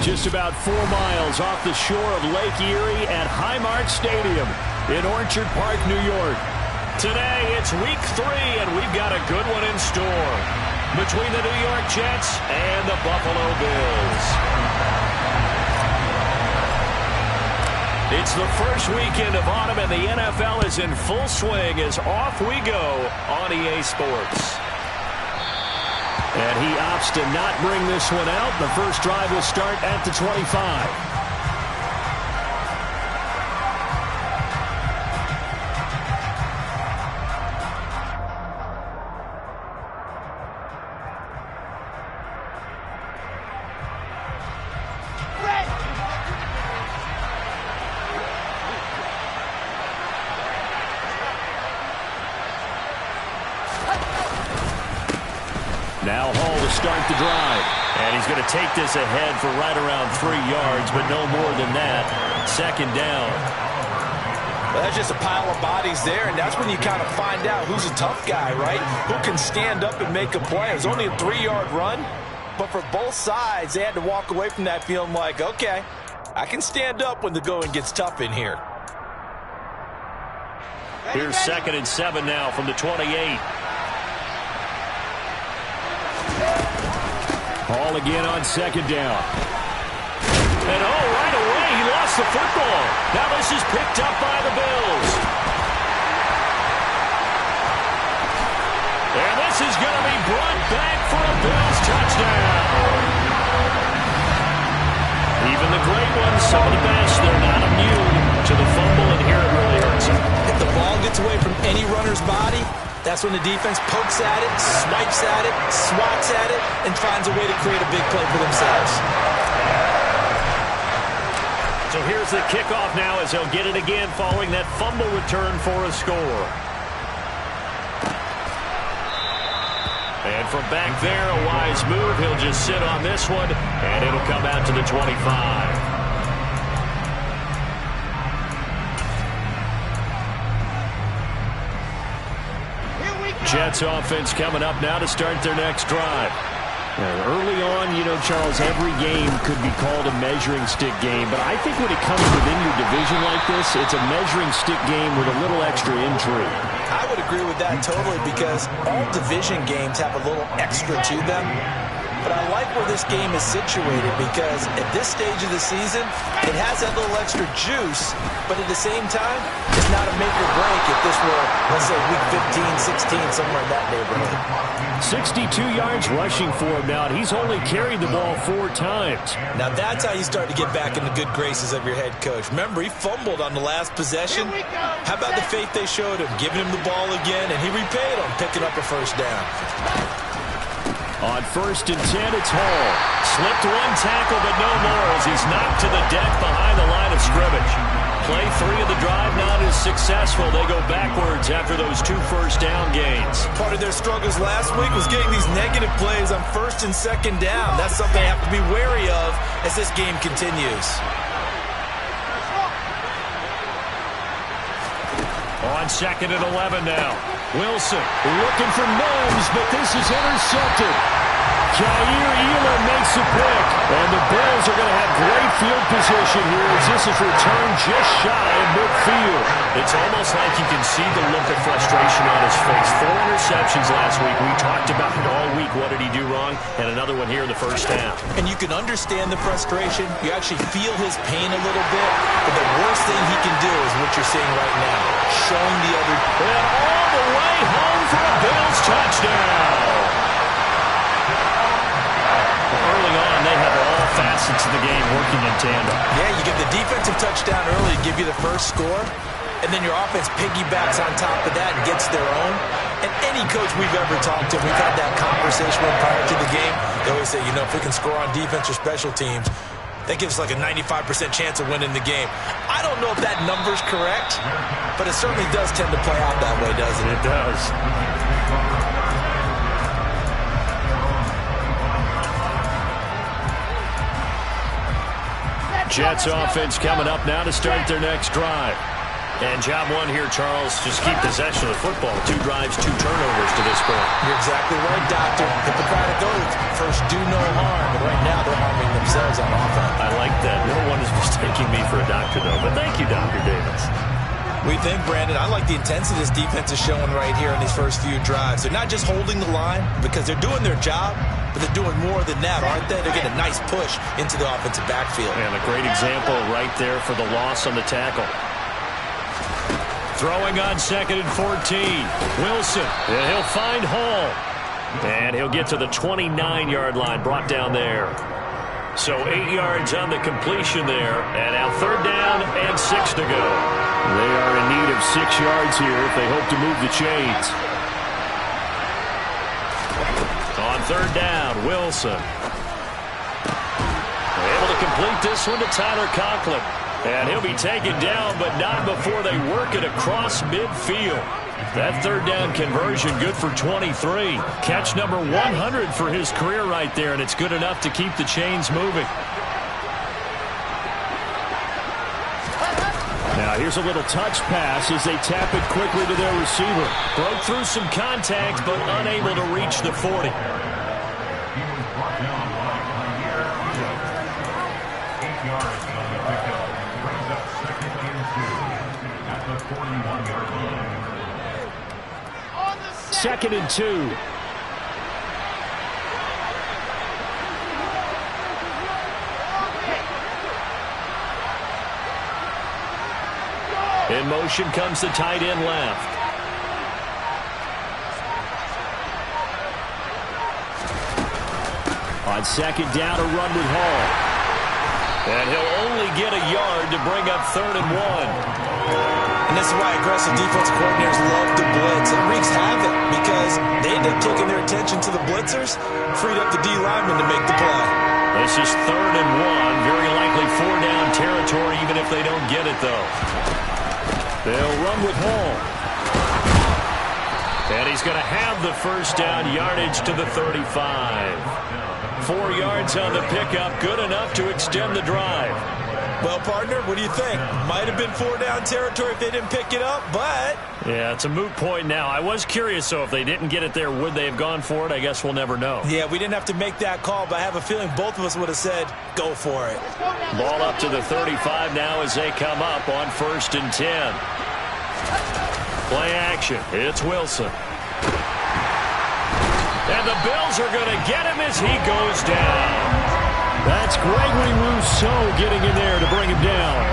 Just about 4 miles off the shore of Lake Erie at Highmark Stadium in Orchard Park, New York. Today, it's week 3, and we've got a good one in store between the New York Jets and the Buffalo Bills. It's the first weekend of autumn, and the NFL is in full swing as off we go on EA Sports. And he opts to not bring this one out. The first drive will start at the 25. Now Hall to start the drive. And he's going to take this ahead for right around 3 yards, but no more than that. Second down. Well, that's just a pile of bodies there, and that's when you kind of find out who's a tough guy, right? Who can stand up and make a play. It was only a 3-yard run, but for both sides, they had to walk away from that feeling like, okay, I can stand up when the going gets tough in here. Here's 2nd and 7 now from the 28. Hall again on 2nd down. And right away, he lost the football. Now this is picked up by the Bills. And this is going to be brought back for a Bills touchdown. Even the great ones, some of the best, they're not immune to the fumble, and here it really hurts them. If the ball gets away from any runner's body, that's when the defense pokes at it, swipes at it, swats at it, and finds a way to create a big play for themselves. So here's the kickoff now as they'll get it again following that fumble return for a score. And from back there, a wise move. He'll just sit on this one, and it'll come out to the 25. Jets offense coming up now to start their next drive. Early on, Charles, every game could be called a measuring stick game, but I think when it comes within your division like this, it's a measuring stick game with a little extra intrigue. I would agree with that totally, because all division games have a little extra to them. But I like where this game is situated, because at this stage of the season, it has that little extra juice, but at the same time, it's not a make or break if this were, let's say, week 15, 16, somewhere in that neighborhood. 62 yards rushing for him now, and he's only carried the ball 4 times. Now that's how you start to get back in the good graces of your head coach. Remember, he fumbled on the last possession. How about the faith they showed him, giving him the ball again, and he repaid him, picking up a first down. On 1st and 10, it's Hall. Slipped one tackle, but no more as he's knocked to the deck behind the line of scrimmage. Play 3 of the drive not as successful. They go backwards after those 2 first-down gains. Part of their struggles last week was getting these negative plays on 1st and 2nd down. That's something they have to be wary of as this game continues. On 2nd and 11 now. Wilson looking for Momes, but this is intercepted. Jair Elam makes a pick, and the Bills are going to have great field position here as this is returned just shy of midfield. It's almost like you can see the look of frustration on his face. 4 interceptions last week. We talked about it all week. What did he do wrong? And another one here in the first half. And you can understand the frustration. You actually feel his pain a little bit. But the worst thing he can do is what you're seeing right now. Showing the other. And all the way home for a Bills touchdown. Early on, they have all facets of the game working in tandem. Yeah, you get the defensive touchdown early to give you the first score, and then your offense piggybacks on top of that and gets their own. And any coach we've ever talked to, we've had that conversation with prior to the game. They always say, if we can score on defense or special teams, that gives us like a 95% chance of winning the game. I don't know if that number's correct, but it certainly does tend to play out that way, doesn't it? It does. Jets offense coming up now to start their next drive. And job one here, Charles, just keep possession of the football. 2 drives, 2 turnovers to this point. You're exactly right, Doctor. Hippocratic oath. First, do no harm. And right now, they're harming themselves on offense. I like that. No one is mistaking me for a doctor, though. But thank you, Dr. Davis. We think, Brandon, I like the intensity this defense is showing right here in these first few drives. They're not just holding the line because they're doing their job, but they're doing more than that, aren't they? They're getting a nice push into the offensive backfield. And a great example right there for the loss on the tackle. Throwing on 2nd and 14. Wilson, and he'll find Hall. And he'll get to the 29-yard line, brought down there. So 8 yards on the completion there. And now 3rd down and 6 to go. They are in need of 6 yards here if they hope to move the chains. On 3rd down, Wilson. Able to complete this one to Tyler Conklin. And he'll be taken down, but not before they work it across midfield. That 3rd down conversion good for 23. Catch number 100 for his career right there, and it's good enough to keep the chains moving. Now here's a little touch pass as they tap it quickly to their receiver. Broke through some contact, but unable to reach the 40. Second and 2. In motion comes the tight end left. On 2nd down, a run with Hall. And he'll only get a yard to bring up 3rd and 1. And this is why aggressive defensive coordinators love to blitz. It wreaks havoc because they end up taking their attention to the blitzers, freed up the D lineman to make the play. This is 3rd and 1. Very likely 4-down territory, even if they don't get it, though. They'll run with Hall. And he's going to have the 1st down, yardage to the 35. 4 yards on the pickup, good enough to extend the drive. Well, partner, what do you think? Might have been 4-down territory if they didn't pick it up, but... Yeah, it's a moot point now. I was curious, so if they didn't get it there, would they have gone for it? I guess we'll never know. Yeah, we didn't have to make that call, but I have a feeling both of us would have said, go for it. Ball up to the 35 now as they come up on 1st and 10. Play action. It's Wilson. And the Bills are going to get him as he goes down. That's Gregory Rousseau getting in there to bring him down.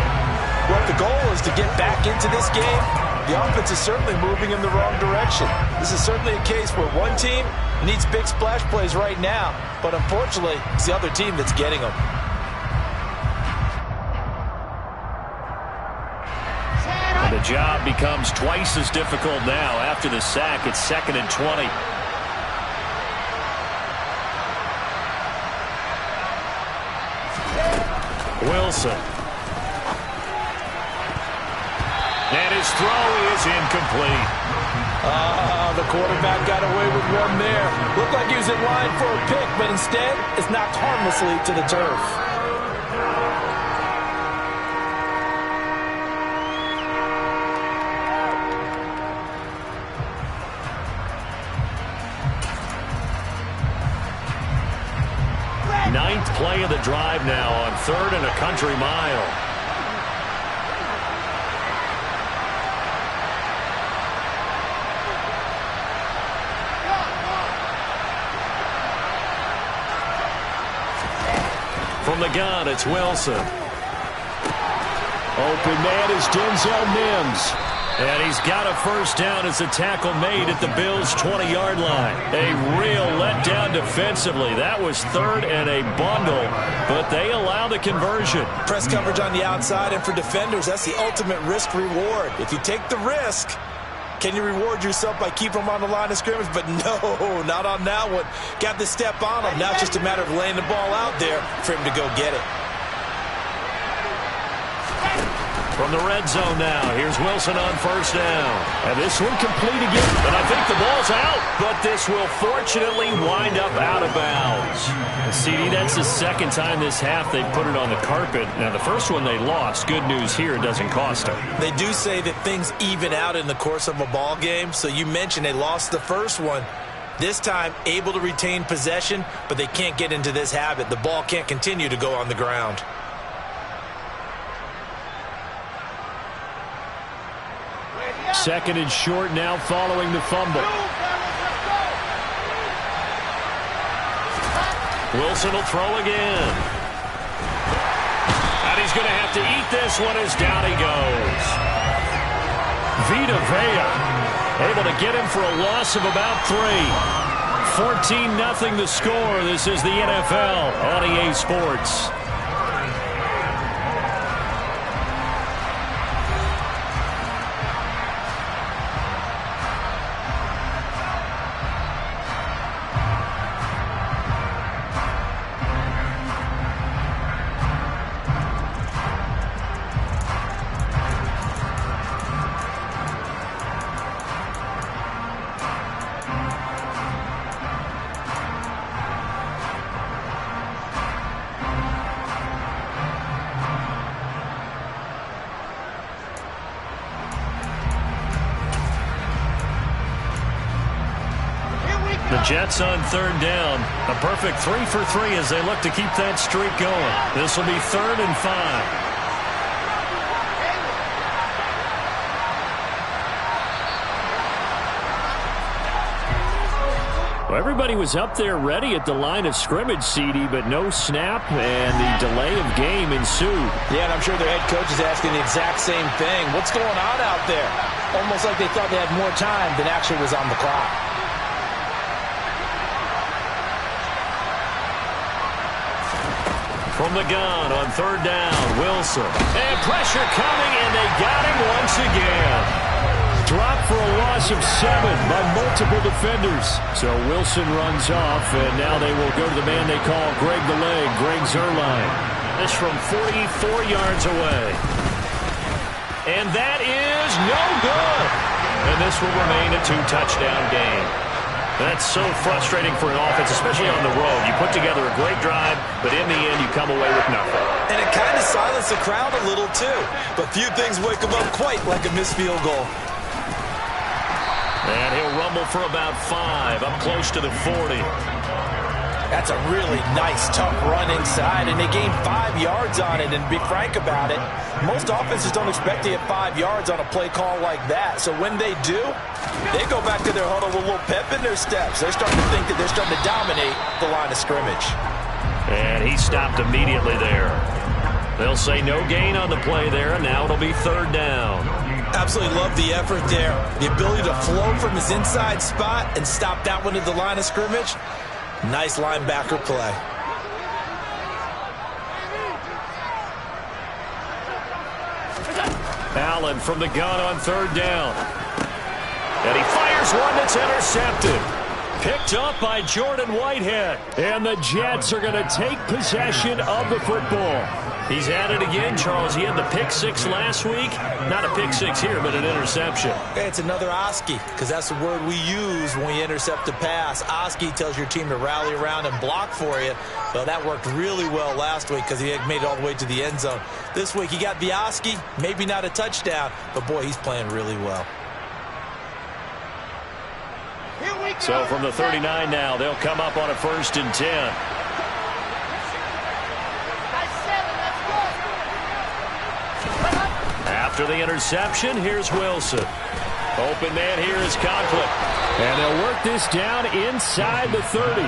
Well, the goal is to get back into this game. The offense is certainly moving in the wrong direction. This is certainly a case where one team needs big splash plays right now, but unfortunately, it's the other team that's getting them. The job becomes twice as difficult now after the sack. It's 2nd and 20. Wilson. And his throw is incomplete. The quarterback got away with one there. Looked like he was in line for a pick, but instead, it's knocked harmlessly to the turf. Ninth play of the drive now on 3rd and a country mile. From the gun, it's Wilson. Open man is Denzel Mims. And he's got a 1st down as the tackle made at the Bills' 20-yard line. A real letdown defensively. That was 3rd and a bundle, but they allow the conversion. Press coverage on the outside, and for defenders, that's the ultimate risk-reward. If you take the risk, can you reward yourself by keeping them on the line of scrimmage? But no, not on that one. Got the step on him. Now it's just a matter of laying the ball out there for him to go get it. From the red zone now, here's Wilson on first down. And this one complete again, but I think the ball's out. But this will fortunately wind up out of bounds. CD, that's the second time this half they put it on the carpet. Now, the first one they lost. Good news here, it doesn't cost them. They do say that things even out in the course of a ball game. So you mentioned they lost the first one. This time, able to retain possession, but they can't get into this habit. The ball can't continue to go on the ground. Second and short now following the fumble. Wilson will throw again. And he's going to have to eat this one as down he goes. Vita Vea able to get him for a loss of about 3. 14-0 the score. This is the NFL on EA Sports. The Jets on third down. A perfect 3 for 3 as they look to keep that streak going. This will be 3rd and 5. Well, everybody was up there ready at the line of scrimmage, CD, but no snap, and the delay of game ensued. Yeah, and I'm sure their head coach is asking the exact same thing. What's going on out there? Almost like they thought they had more time than actually was on the clock. From the gun on third down, Wilson. And pressure coming, and they got him once again. Dropped for a loss of 7 by multiple defenders. So Wilson runs off, and now they will go to the man they call Greg the Leg, Greg Zuerlein. This from 44 yards away. And that is no good. And this will remain a 2-touchdown game. That's so frustrating for an offense, especially on the road. You put together a great drive, but in the end, you come away with nothing. And it kind of silenced the crowd a little, too. But few things wake them up quite like a missed field goal. And he'll rumble for about 5, up close to the 40. That's a really nice, tough run inside, and they gained 5 yards on it. And to be frank about it, most offenses don't expect to get 5 yards on a play call like that. So when they do, they go back to their huddle with a little pep in their steps. They're starting to think that they're starting to dominate the line of scrimmage. And he stopped immediately there. They'll say no gain on the play there, and now it'll be 3rd down. Absolutely love the effort there. The ability to flow from his inside spot and stop that one at the line of scrimmage. Nice linebacker play. Allen from the gun on 3rd down. And he fires one that's intercepted. Picked up by Jordan Whitehead. And the Jets are going to take possession of the football. He's at it again, Charles. He had the pick 6 last week. Not a pick 6 here, but an interception. Okay, it's another Oski, because that's the word we use when we intercept a pass. Oski tells your team to rally around and block for you. Well, that worked really well last week because he had made it all the way to the end zone. This week he got the Oski, maybe not a touchdown, but boy, he's playing really well. So from the 39 now, they'll come up on a 1st and 10. After the interception, here's Wilson. Open man here is Conklin. And they'll work this down inside the 30.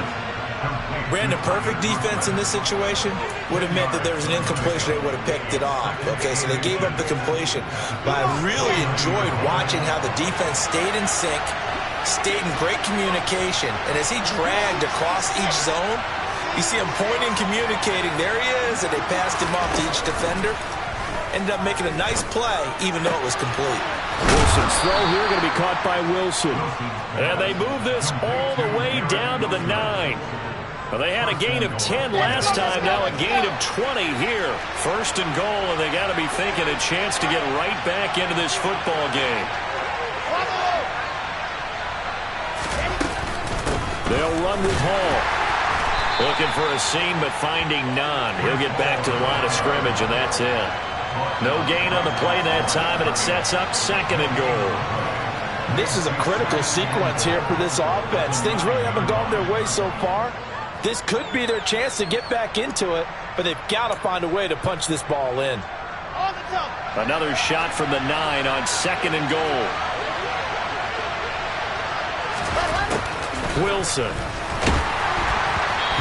Brandon, perfect defense in this situation would have meant that there was an incompletion. They would have picked it off. Okay, so they gave up the completion. But I really enjoyed watching how the defense stayed in sync, stayed in great communication. And as he dragged across each zone, you see him pointing, communicating. There he is, and they passed him off to each defender. Ended up making a nice play, even though it was complete. Wilson's throw here going to be caught by Wilson. And they move this all the way down to the 9. Well, they had a gain of 10 last time, now a gain of 20 here. First and goal, and they got to be thinking a chance to get right back into this football game. They'll run with Hall. Looking for a seam, but finding none. He'll get back to the line of scrimmage, and that's it. No gain on the play that time, and it sets up second and goal. This is a critical sequence here for this offense. Things really haven't gone their way so far. This could be their chance to get back into it, but they've got to find a way to punch this ball in. Another shot from the 9 on second and goal. Wilson.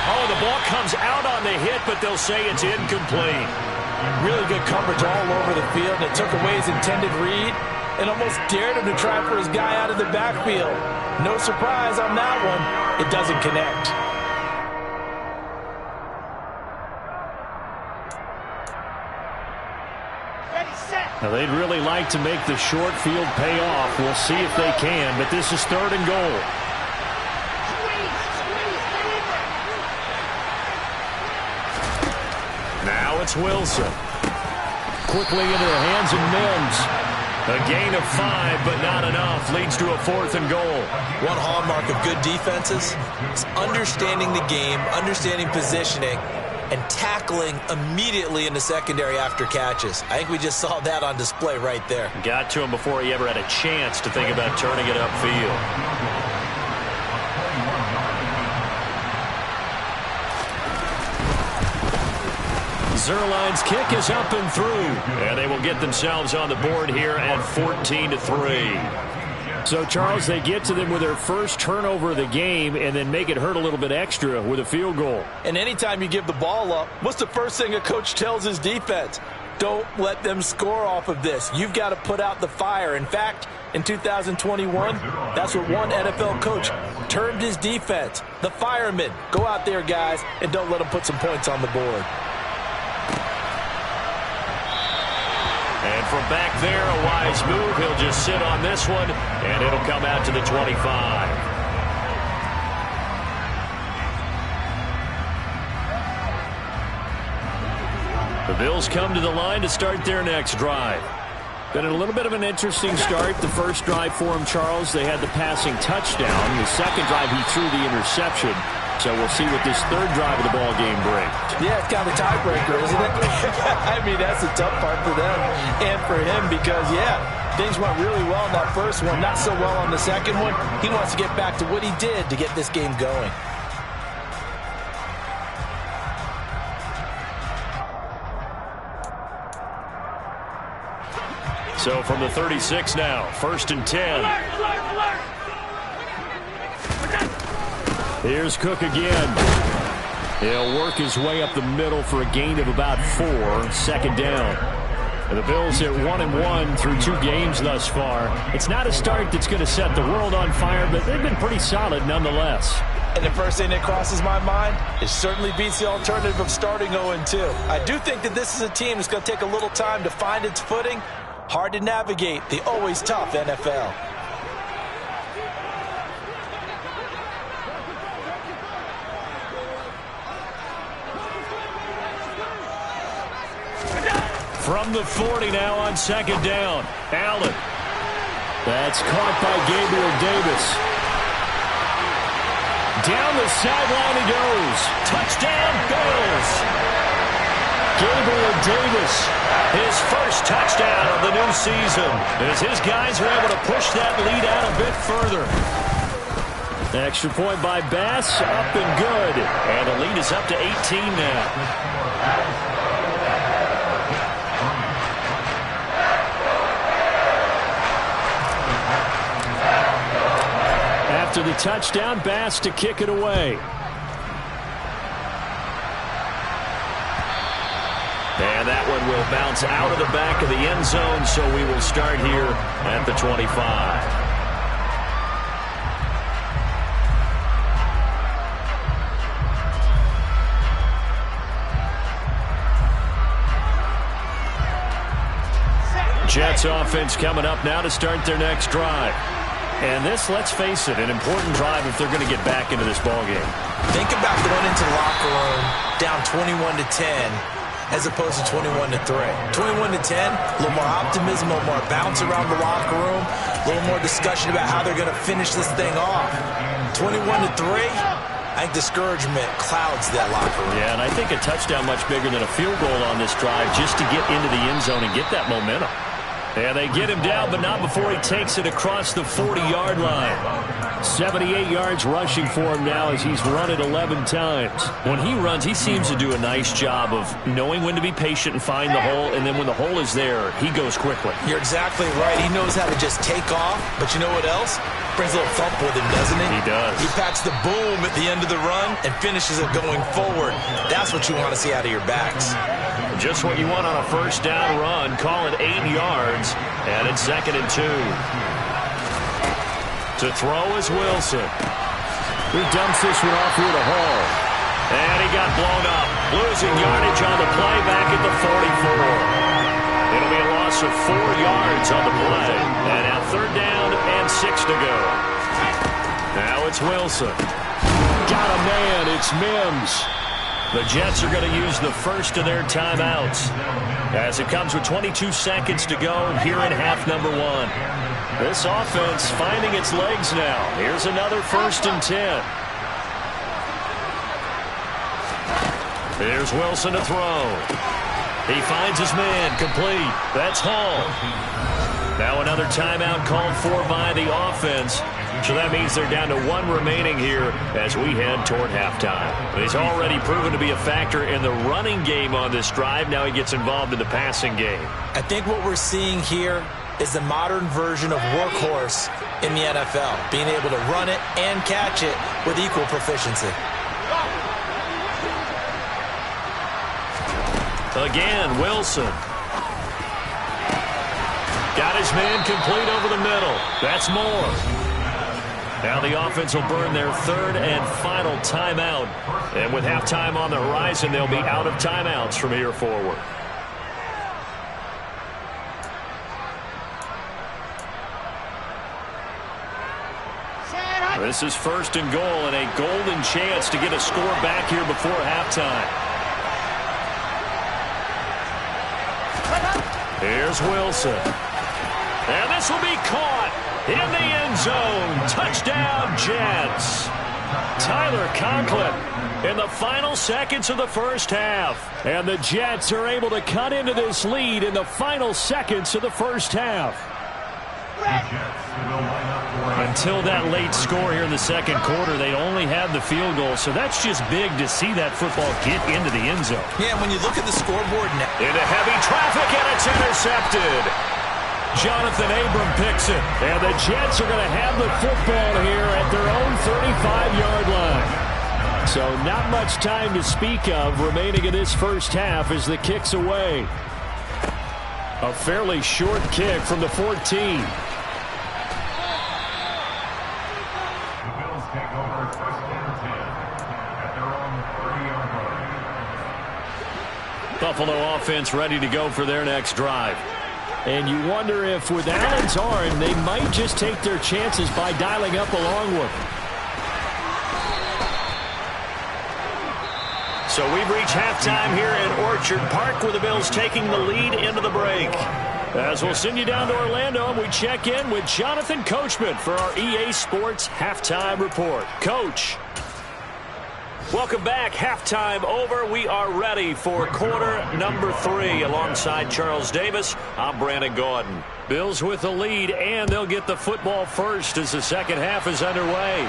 Oh, the ball comes out on the hit, but they'll say it's incomplete. Really good coverage all over the field, and it took away his intended read and almost dared him to try for his guy out of the backfield. No surprise on that one. It doesn't connect. Now, they'd really like to make the short field pay off. We'll see if they can, but this is third and goal. Now it's Wilson. Quickly into the hands of Mims. A gain of 5, but not enough. Leads to a fourth and goal. One hallmark of good defenses is understanding the game, understanding positioning, and tackling immediately in the secondary after catches. I think we just saw that on display right there. Got to him before he ever had a chance to think about turning it upfield. Zerline's kick is up and through, and they will get themselves on the board here at 14-3. So, Charles, they get to them with their first turnover of the game and then make it hurt a little bit extra with a field goal. And anytime you give the ball up, what's the first thing a coach tells his defense? Don't let them score off of this. You've got to put out the fire. In fact, in 2021, that's what one NFL coach termed his defense. The firemen. Go out there, guys, and don't let them put some points on the board. And from back there, a wise move. He'll just sit on this one, and it'll come out to the 25. The Bills come to the line to start their next drive. Been a little bit of an interesting start. The first drive for him, Charles, they had the passing touchdown. The second drive, he threw the interception. So we'll see what this third drive of the ball game brings. Yeah, it's kind of a tiebreaker, isn't it? I mean, that's the tough part for them and for him because, yeah, things went really well in that first one, not so well on the second one. He wants to get back to what he did to get this game going. So from the 36 now, first and 10. Here's Cook again. He'll work his way up the middle for a gain of about 4, second down. And the Bills at 1-1 through 2 games thus far. It's not a start that's going to set the world on fire, but they've been pretty solid nonetheless. And the first thing that crosses my mind is certainly beats the alternative of starting 0-2. I do think that this is a team that's going to take a little time to find its footing. Hard to navigate the always tough NFL. From the 40 now on second down. Allen. That's caught by Gabriel Davis. Down the sideline he goes. Touchdown, Bills. Gabriel Davis, his first touchdown of the new season, as his guys are able to push that lead out a bit further. Extra point by Bass, up and good. And the lead is up to 18 now. After the touchdown, Bass to kick it away. And that one will bounce out of the back of the end zone, so we will start here at the 25. Jets offense coming up now to start their next drive. And this, let's face it, an important drive if they're going to get back into this ballgame. Think about going into the locker room down 21-10 as opposed to 21-3. 21-10, a little more optimism, a little more bounce around the locker room, a little more discussion about how they're going to finish this thing off. 21-3, I think discouragement clouds that locker room. Yeah, and I think a touchdown much bigger than a field goal on this drive just to get into the end zone and get that momentum. And they get him down, but not before he takes it across the 40-yard line. 78 yards rushing for him now as he's run it 11 times. When he runs, he seems to do a nice job of knowing when to be patient and find the hole, and then when the hole is there, he goes quickly. You're exactly right. He knows how to just take off, but you know what else? Brings a little thump with him, doesn't he? He does. He packs the boom at the end of the run and finishes it going forward. That's what you want to see out of your backs. Just what you want on a first down run. Call it 8 yards, and it's 2nd and 2. To throw is Wilson. He dumps this one off here to Hall. And he got blown up. Losing yardage on the play back at the 44. It'll be a loss of 4 yards on the play. And now 3rd down and 6 to go. Now it's Wilson. Got a man. It's Mims. The Jets are going to use the first of their timeouts as it comes with 22 seconds to go here in half number 1. This offense finding its legs now. Here's another 1st and 10. Here's Wilson to throw. He finds his man complete. That's Hall. Now another timeout called for by the offense. So that means they're down to 1 remaining here as we head toward halftime. He's already proven to be a factor in the running game on this drive. Now he gets involved in the passing game. I think what we're seeing here is the modern version of workhorse in the NFL, being able to run it and catch it with equal proficiency. Again, Wilson. Got his man complete over the middle. That's more. Now the offense will burn their 3rd and final timeout. And with halftime on the horizon, they'll be out of timeouts from here forward. This is 1st and goal and a golden chance to get a score back here before halftime. Here's Wilson. And this will be caught in the end zone. Touchdown, Jets. Tyler Conklin in the final seconds of the first half. And the Jets are able to cut into this lead in the final seconds of the first half. Until that late score here in the 2nd quarter, they only had the field goal. So that's just big to see that football get into the end zone. Yeah, when you look at the scoreboard now. Into heavy traffic, and it's intercepted. Jonathan Abram picks it. And the Jets are going to have the football here at their own 35-yard line. So not much time to speak of remaining in this first half as the kick's away. A fairly short kick from the 14. Buffalo offense ready to go for their next drive. And you wonder if with Allen's arm, they might just take their chances by dialing up a long one. So we've reached halftime here at Orchard Park with the Bills taking the lead into the break. As we'll send you down to Orlando and we check in with Jonathan Coachman for our EA Sports Halftime Report. Coach. Welcome back. Halftime over. We are ready for quarter number 3. Alongside Charles Davis, I'm Brandon Gaudin. Bills with the lead, and they'll get the football first as the second half is underway.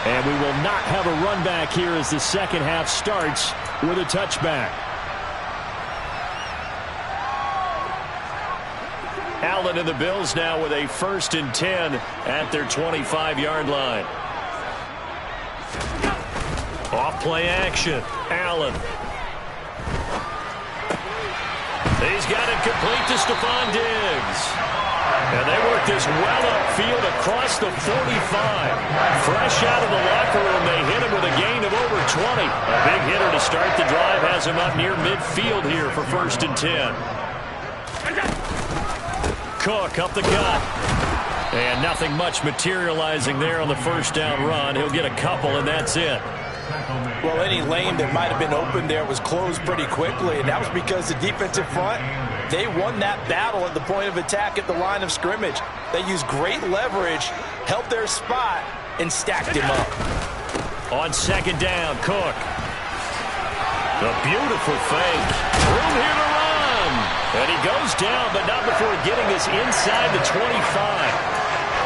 And we will not have a run back here as the second half starts with a touchback. Allen and the Bills now with a 1st and 10 at their 25-yard line. Off play action. Allen. He's got it complete to Stephon Diggs. And they work this well upfield across the 45. Fresh out of the locker room, they hit him with a gain of over 20. A big hitter to start the drive has him up near midfield here for 1st and 10. Cook up the gut. And nothing much materializing there on the first down run. He'll get a couple, and that's it. Well, any lane that might have been open there was closed pretty quickly, and that was because the defensive front, they won that battle at the point of attack at the line of scrimmage. They used great leverage, held their spot, and stacked him up. On second down, Cook. A beautiful fake. Room here to run. And he goes down, but not before getting us inside the 25.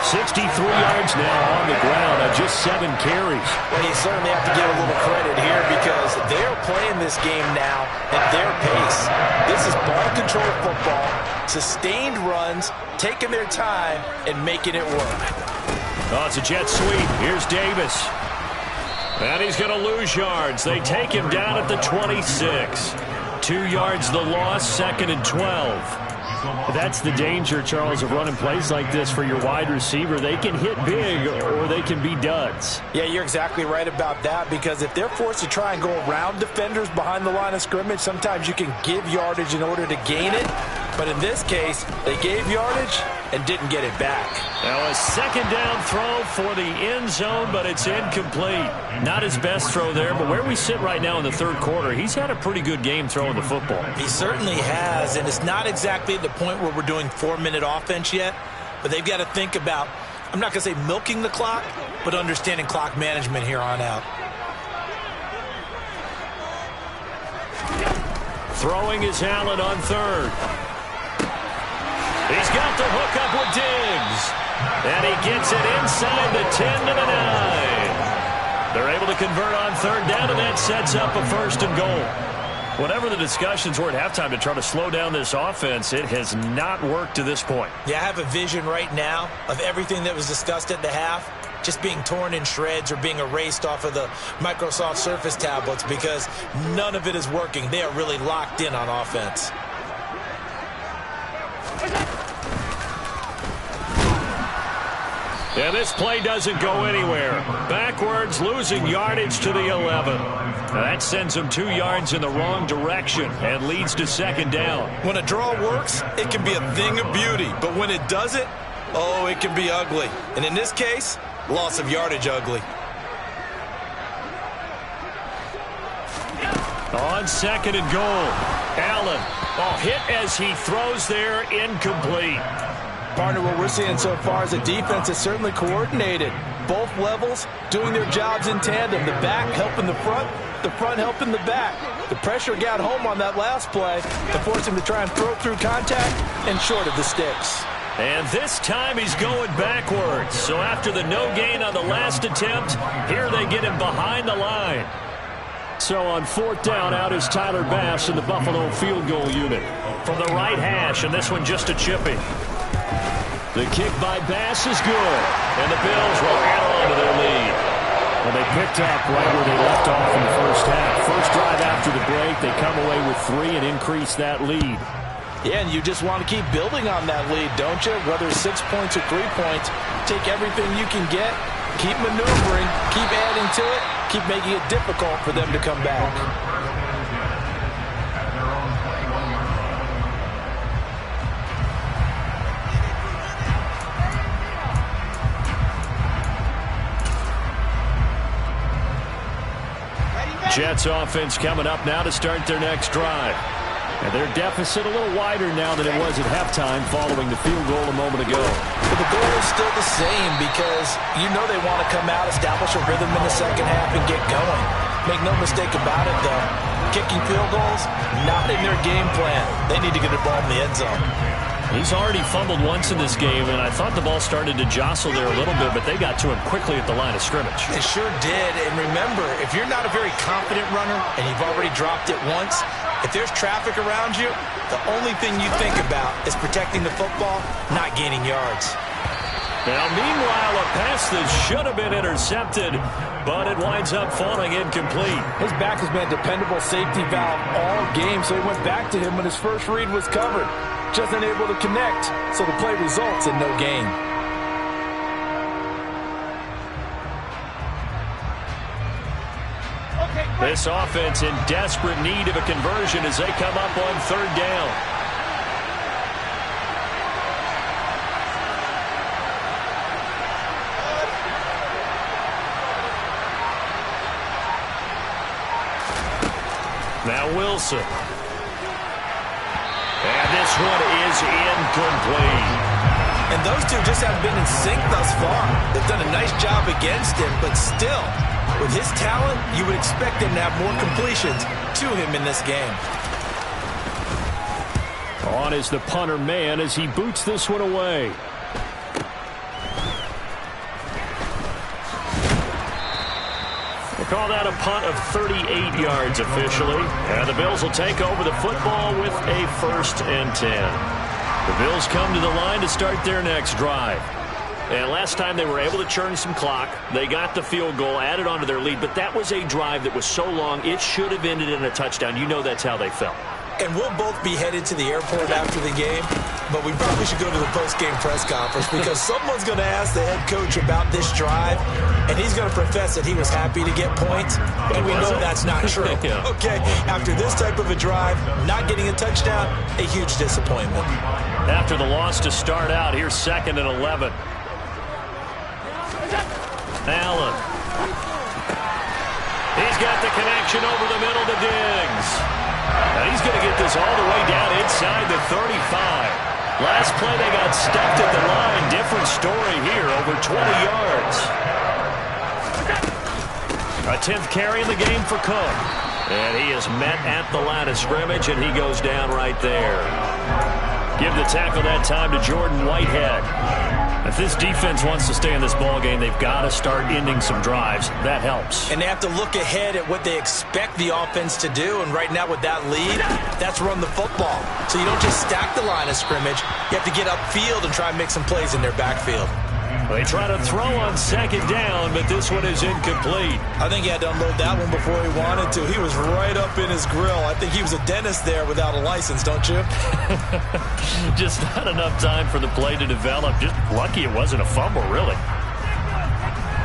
63 yards now on the ground on just 7 carries. Well, you certainly have to give a little credit here because they're playing this game now at their pace. This is ball control football, sustained runs, taking their time, and making it work. Oh, it's a jet sweep. Here's Davis. And he's going to lose yards. They take him down at the 26. 2 yards the loss, 2nd and 12. That's the danger, Charles, of running plays like this for your wide receiver. They can hit big or they can be duds. Yeah, you're exactly right about that because if they're forced to try and go around defenders behind the line of scrimmage, sometimes you can give yardage in order to gain it. But in this case, they gave yardage and didn't get it back. Now a second down throw for the end zone, but it's incomplete. Not his best throw there, but where we sit right now in the third quarter, he's had a pretty good game throwing the football. He certainly has, and it's not exactly at the point where we're doing 4-minute offense yet, but they've got to think about, I'm not going to say milking the clock, but understanding clock management here on out. Throwing is Allen on third. He's got the hook up with Diggs. And he gets it inside the 10 to the 9. They're able to convert on third down, and that sets up a 1st and goal. Whatever the discussions were at halftime to try to slow down this offense, it has not worked to this point. Yeah, I have a vision right now of everything that was discussed at the half just being torn in shreds or being erased off of the Microsoft Surface tablets because none of it is working. They are really locked in on offense. And this play doesn't go anywhere. Backwards, losing yardage to the 11. Now that sends him 2 yards in the wrong direction and leads to 2nd down. When a draw works, it can be a thing of beauty. But when it doesn't, oh, it can be ugly. And in this case, loss of yardage ugly. On 2nd and goal, Allen. Oh, hit as he throws there, incomplete. Partner, what we're seeing so far is a defense that's certainly coordinated. Both levels doing their jobs in tandem. The back helping the front helping the back. The pressure got home on that last play to force him to try and throw through contact and short of the sticks. And this time he's going backwards. So after the no gain on the last attempt, here they get him behind the line. So on 4th down, out is Tyler Bass in the Buffalo field goal unit. From the right hash, and this one just a chipping. The kick by Bass is good, and the Bills will add on to their lead. Well, they picked up right where they left off in the first half. First drive after the break, they come away with 3 and increase that lead. Yeah, and you just want to keep building on that lead, don't you? Whether it's 6 points or 3 points, take everything you can get, keep maneuvering, keep adding to it, keep making it difficult for them to come back. Jets offense coming up now to start their next drive. And their deficit a little wider now than it was at halftime following the field goal a moment ago. But the goal is still the same because you know they want to come out, establish a rhythm in the second half, and get going. Make no mistake about it, though. Kicking field goals, not in their game plan. They need to get the ball in the end zone. He's already fumbled once in this game, and I thought the ball started to jostle there a little bit, but they got to him quickly at the line of scrimmage. They sure did. And remember, if you're not a very confident runner and you've already dropped it once, if there's traffic around you, the only thing you think about is protecting the football, not gaining yards. Now, meanwhile, a pass that should have been intercepted, but it winds up falling incomplete. His back has been a dependable safety valve all game, so he went back to him when his first read was covered. Just unable to connect, so the play results in no gain. This offense in desperate need of a conversion as they come up on 3rd down. Now Wilson. And this one is incomplete. And those two just haven't been in sync thus far. They've done a nice job against him, but still, with his talent, you would expect him to have more completions to him in this game. On is the punter man as he boots this one away. We'll call that a punt of 38 yards officially. And the Bills will take over the football with a 1st and 10. The Bills come to the line to start their next drive. And last time they were able to churn some clock. They got the field goal, added on to their lead. But that was a drive that was so long, it should have ended in a touchdown. You know that's how they felt. And we'll both be headed to the airport after the game, but we probably should go to the post-game press conference because someone's going to ask the head coach about this drive, and he's going to profess that he was happy to get points, and we know that's not true. Yeah. Okay, after this type of a drive, not getting a touchdown, a huge disappointment. After the loss to start out, here's 2nd and 11. Allen. He's got the connection over the middle to Diggs. And he's going to get this all the way down inside the 35. Last play, they got stuffed at the line. Different story here, over 20 yards. A 10th carry in the game for Cook. And he is met at the line of scrimmage, and he goes down right there. Give the tackle that time to Jordan Whitehead. If this defense wants to stay in this ballgame, they've got to start ending some drives. That helps. And they have to look ahead at what they expect the offense to do. And right now with that lead, that's run the football. So you don't just stack the line of scrimmage. You have to get upfield and try and make some plays in their backfield. They try to throw on 2nd down, but this one is incomplete. I think he had to unload that one before he wanted to. He was right up in his grill. I think he was a dentist there without a license, don't you? Just not enough time for the play to develop. Just lucky it wasn't a fumble, really.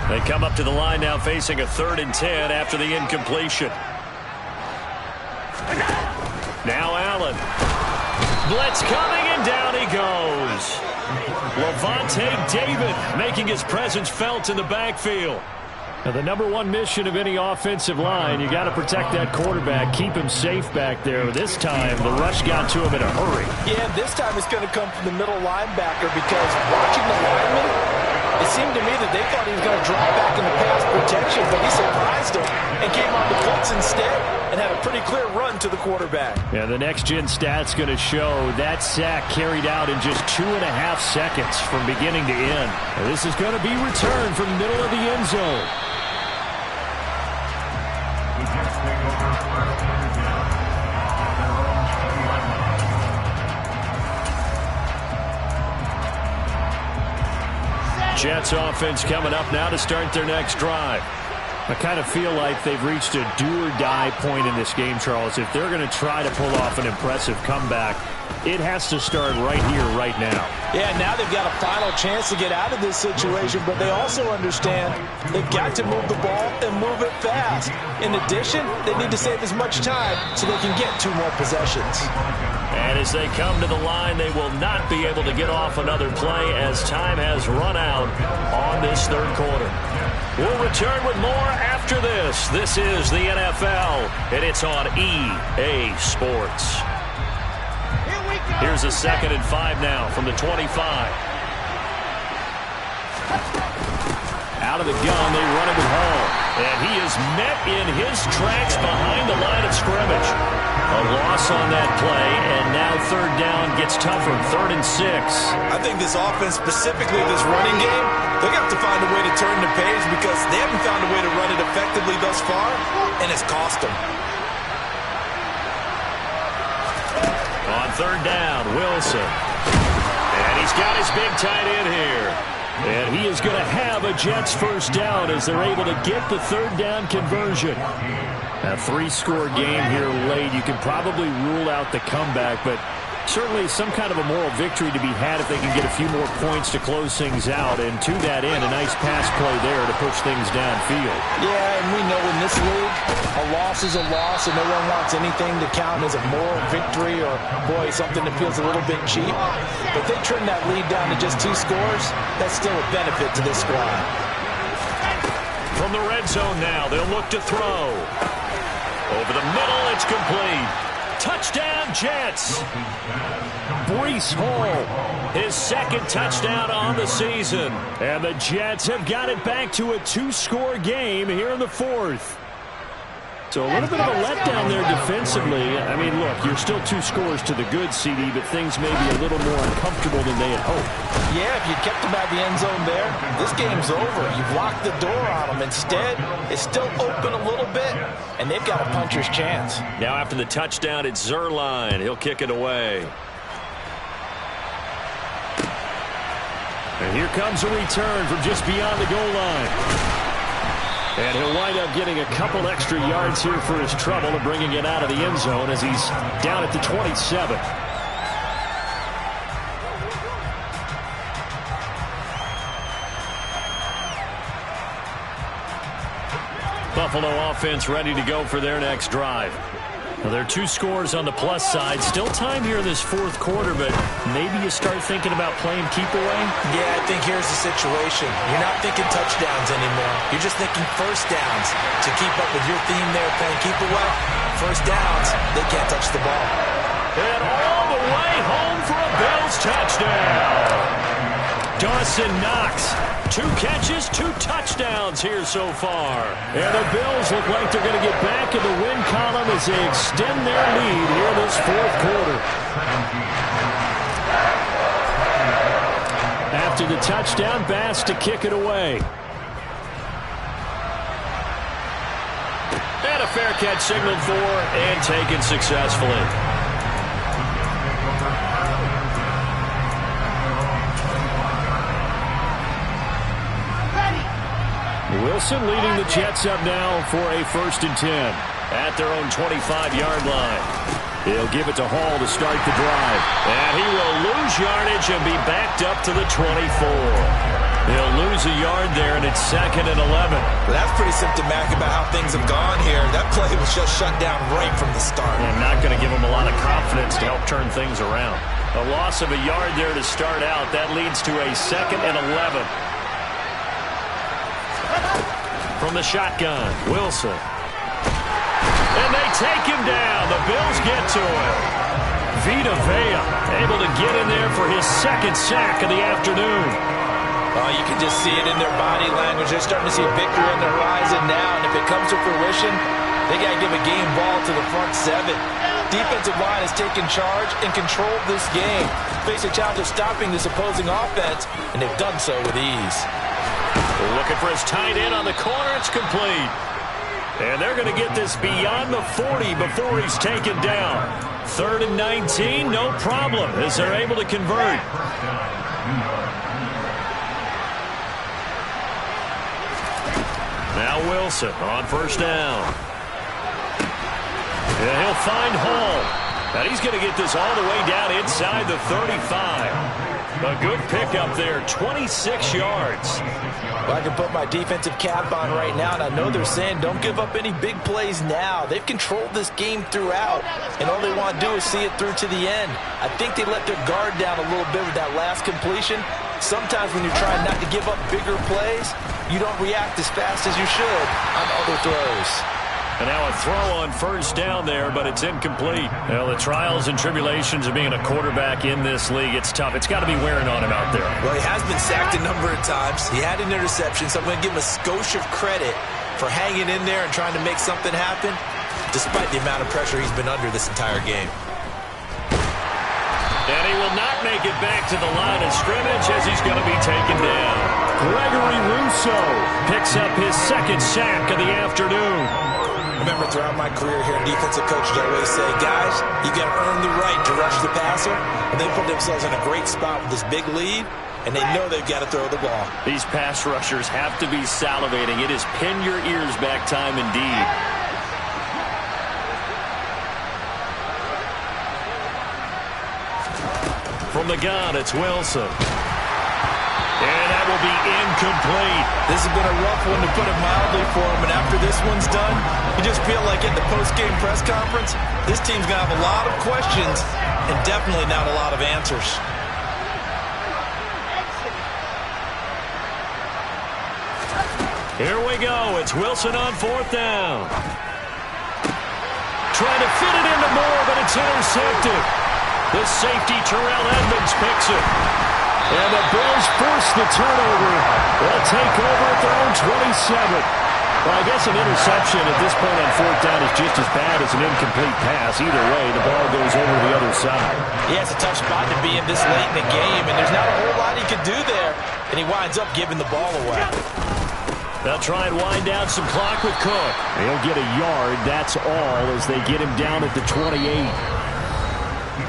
They come up to the line now facing a 3rd and 10 after the incompletion. Now Allen. Blitz coming, and down he goes. Levante David making his presence felt in the backfield. Now, the #1 mission of any offensive line, you got to protect that quarterback, keep him safe back there. This time, the rush got to him in a hurry. Yeah, this time it's going to come from the middle linebacker because watching the lineman, it seemed to me that they thought he was going to drop back into pass protection, but he surprised him and came on the blitz instead and had a pretty clear run to the quarterback. Yeah, the next-gen stat's going to show that sack carried out in just 2.5 seconds from beginning to end. Now, this is going to be returned from the middle of the end zone. Jets offense coming up now to start their next drive. I kind of feel like they've reached a do-or-die point in this game, Charles. If they're going to try to pull off an impressive comeback, it has to start right here, right now. Yeah, now they've got a final chance to get out of this situation, but they also understand they've got to move the ball and move it fast. In addition, they need to save as much time so they can get 2 more possessions. And as they come to the line, they will not be able to get off another play as time has run out on this 3rd quarter. We'll return with more after this. This is the NFL, and it's on EA Sports. Here's a 2nd and 5 now from the 25. Out of the gun, they run it with Hall. And he is met in his tracks behind the line of scrimmage. A loss on that play, and now 3rd down gets tougher, 3rd and 6. I think this offense, specifically this running game, they're going to have to find a way to turn the page because they haven't found a way to run it effectively thus far, and it's cost them. On 3rd down, Wilson. And he's got his big tight end here. And he is going to have a Jets 1st down as they're able to get the 3rd down conversion. A 3-score game here late. You can probably rule out the comeback, but certainly some kind of a moral victory to be had if they can get a few more points to close things out. And to that end, a nice pass play there to push things downfield. Yeah, and we know in this league, a loss is a loss, and no one wants anything to count as a moral victory or, boy, something that feels a little bit cheap. But they trim that lead down to just 2 scores. That's still a benefit to this squad. From the red zone now, they'll look to throw. Over the middle, it's complete. Touchdown, Jets. Breece Hall, his second touchdown on the season. And the Jets have got it back to a 2-score game here in the fourth. So a little bit of a letdown there defensively. I mean, look, you're still 2 scores to the good, CD, but things may be a little more uncomfortable than they had hoped. Yeah, if you kept them out of the end zone there, this game's over. You've locked the door on them. Instead, it's still open a little bit, and they've got a puncher's chance. Now after the touchdown, it's Zerline. He'll kick it away. And here comes a return from just beyond the goal line. And he'll wind up getting a couple extra yards here for his trouble and bringing it out of the end zone as he's down at the 27. Buffalo offense ready to go for their next drive. Well, there are 2 scores on the plus side. Still time here in this fourth quarter, but maybe you start thinking about playing keep away? Yeah, I think here's the situation. You're not thinking touchdowns anymore. You're just thinking first downs. To keep up with your theme there, playing keep away, first downs, they can't touch the ball. And all the way home for a Bills touchdown. Dawson Knox, 2 catches, 2 touchdowns here so far. And the Bills look like they're going to get back in the win column as they extend their lead here in this fourth quarter. After the touchdown, Bass to kick it away. And a fair catch signaled for and taken successfully. Wilson leading the Jets up now for a 1st and 10 at their own 25-yard line. He'll give it to Hall to start the drive. And he will lose yardage and be backed up to the 24. He'll lose a yard there, and it's 2nd and 11. Well, that's pretty symptomatic about how things have gone here. That play was just shut down right from the start. And not going to give him a lot of confidence to help turn things around. A loss of a yard there to start out. That leads to a 2nd and 11. From the shotgun, Wilson. And they take him down. The Bills get to him. Vita Vea able to get in there for his 2nd sack of the afternoon. Oh, you can just see it in their body language. They're starting to see victory on the horizon now, and if it comes to fruition, they got to give a game ball to the front 7. Defensive line has taken charge and controlled this game. Face a challenge of stopping this opposing offense, and they've done so with ease. Looking for his tight end on the corner. It's complete. And they're going to get this beyond the 40 before he's taken down. 3rd and 19, no problem, as they're able to convert. Now Wilson on 1st down. And he'll find Hall. And he's going to get this all the way down inside the 35. A good pickup there, 26 yards. Well, I can put my defensive cap on right now, and I know they're saying don't give up any big plays now. They've controlled this game throughout, and all they want to do is see it through to the end. I think they let their guard down a little bit with that last completion. Sometimes when you're trying not to give up bigger plays, you don't react as fast as you should on other throws. And now a throw on 1st down there, but it's incomplete. Well, the trials and tribulations of being a quarterback in this league, it's tough. It's got to be wearing on him out there. Well, he has been sacked a number of times. He had an interception, so I'm going to give him a skosh of credit for hanging in there and trying to make something happen, despite the amount of pressure he's been under this entire game. And he will not make it back to the line of scrimmage as he's going to be taken down. Gregory Rousseau picks up his 2nd sack of the afternoon. Remember, throughout my career here, defensive coaches always say, guys, you got to earn the right to rush the passer. And they put themselves in a great spot with this big lead, and they know they've got to throw the ball. These pass rushers have to be salivating. It is pin your ears back time indeed. From the gun, it's Wilson. And that will be incomplete. This has been a rough one, to put it mildly, for him. And after this one's done, you just feel like at the post-game press conference, this team's going to have a lot of questions and definitely not a lot of answers. Here we go. It's Wilson on 4th down. trying to fit it into Moore, but it's intercepted. The safety, Terrell Edmonds, picks it. And the Bills force the turnover. They'll take over at their own 27. Well, I guess an interception at this point on fourth down is just as bad as an incomplete pass. Either way, the ball goes over the other side. Yeah, it's a tough spot to be in this late in the game, and there's not a whole lot he could do there. And he winds up giving the ball away. They'll try and wind down some clock with Cook. He'll get a yard, that's all, as they get him down at the 28.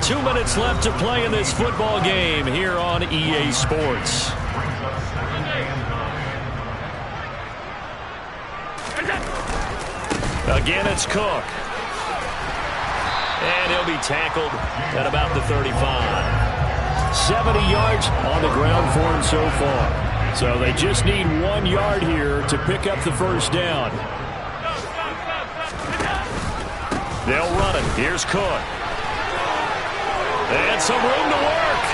2 minutes left to play in this football game here on EA Sports. Again, it's Cook. And he'll be tackled at about the 35. 70 yards on the ground for him so far. So they just need 1 yard here to pick up the first down. They'll run it. Here's Cook. And some room to work.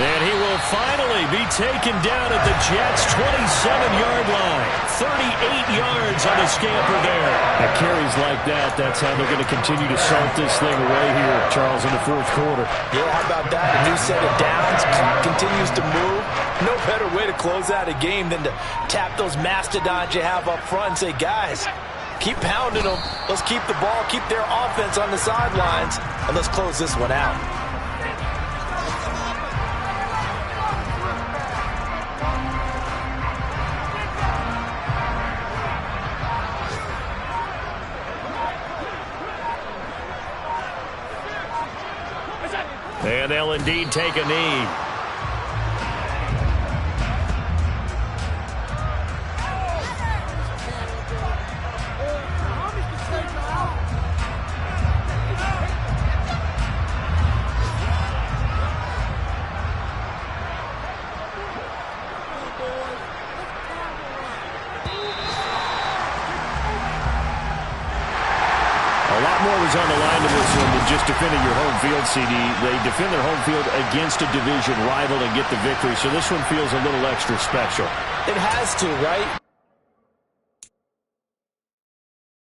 And he will finally be taken down at the Jets' 27-yard line. 38 yards on the scamper there. At carries like that, that's how they're going to continue to salt this thing away here, Charles, in the fourth quarter. Yeah, how about that? A new set of downs. Clock continues to move. No better way to close out a game than to tap those mastodons you have up front and say, guys, keep pounding them. Let's keep the ball, keep their offense on the sidelines, and let's close this one out. And they'll indeed take a knee. On the line to this one than just defending your home field, CD. They defend their home field against a division rival and get the victory, so this one feels a little extra special. It has to, right?